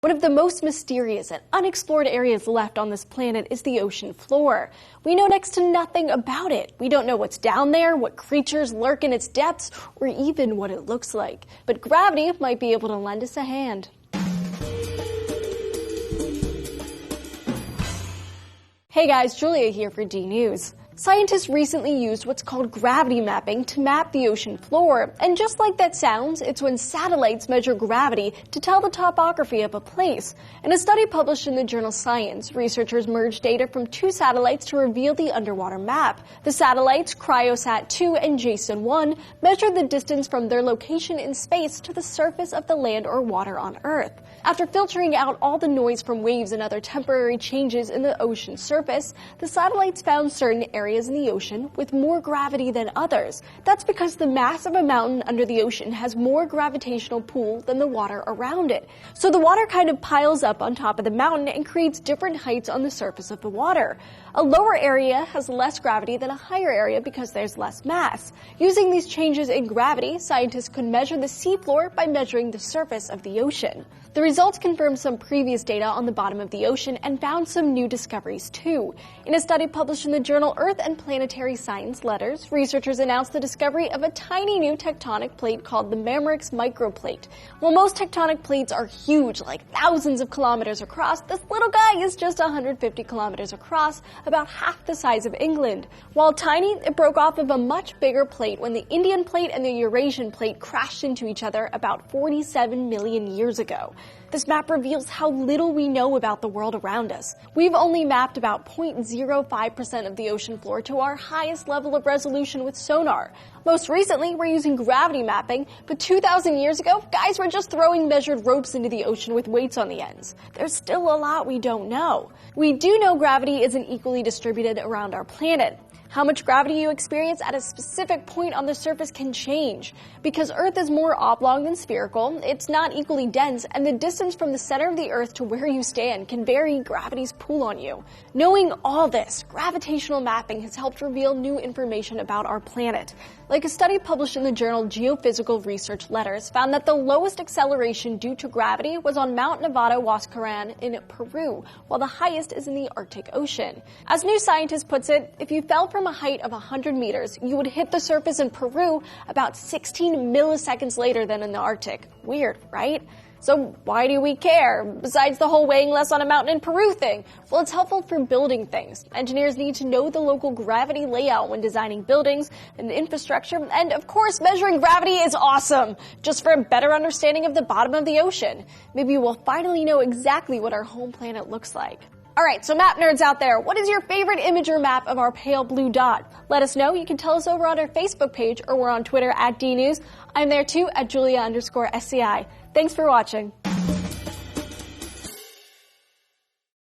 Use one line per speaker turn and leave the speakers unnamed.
One of the most mysterious and unexplored areas left on this planet is the ocean floor. We know next to nothing about it. We don't know what's down there, what creatures lurk in its depths, or even what it looks like. But gravity might be able to lend us a hand. Hey guys, Julia here for D News. Scientists recently used what's called gravity mapping to map the ocean floor, and just like that sounds, it's when satellites measure gravity to tell the topography of a place. In a study published in the journal Science, researchers merged data from 2 satellites to reveal the underwater map. The satellites, Cryosat-2 and Jason-1, measured the distance from their location in space to the surface of the land or water on Earth. After filtering out all the noise from waves and other temporary changes in the ocean surface, the satellites found certain areas in the ocean with more gravity than others. That's because the mass of a mountain under the ocean has more gravitational pull than the water around it. So the water kind of piles up on top of the mountain and creates different heights on the surface of the water. A lower area has less gravity than a higher area because there's less mass. Using these changes in gravity, scientists could measure the seafloor by measuring the surface of the ocean. The results confirmed some previous data on the bottom of the ocean and found some new discoveries too. In a study published in the journal Earth and Planetary Science Letters, researchers announced the discovery of a tiny new tectonic plate called the Mammarix microplate. While most tectonic plates are huge, like thousands of kilometers across, this little guy is just 150 kilometers across, about half the size of England. While tiny, it broke off of a much bigger plate when the Indian plate and the Eurasian plate crashed into each other about 47 million years ago. This map reveals how little we know about the world around us. We've only mapped about 0.05% of the ocean floor to our highest level of resolution with sonar. Most recently, we're using gravity mapping, but 2,000 years ago, guys were just throwing measured ropes into the ocean with weights on the ends. There's still a lot we don't know. We do know gravity isn't equally distributed around our planet. How much gravity you experience at a specific point on the surface can change. Because Earth is more oblong than spherical, it's not equally dense, and the distance from the center of the Earth to where you stand can vary gravity's pull on you. Knowing all this, gravitational mapping has helped reveal new information about our planet. Like a study published in the journal Geophysical Research Letters found that the lowest acceleration due to gravity was on Mount Nevada Huascaran in Peru, while the highest is in the Arctic Ocean. As New Scientist puts it, if you fell from a height of 100 meters, you would hit the surface in Peru about 16 milliseconds later than in the Arctic. Weird, right? So why do we care? Besides the whole weighing less on a mountain in Peru thing? Well, it's helpful for building things. Engineers need to know the local gravity layout when designing buildings and infrastructure, and of course, measuring gravity is awesome, just for a better understanding of the bottom of the ocean. Maybe we'll finally know exactly what our home planet looks like. Alright, so map nerds out there, what is your favorite image or map of our pale blue dot? Let us know. You can tell us over on our Facebook page, or we're on Twitter @DNews. I'm there too, @Julia_SCI. Thanks for watching.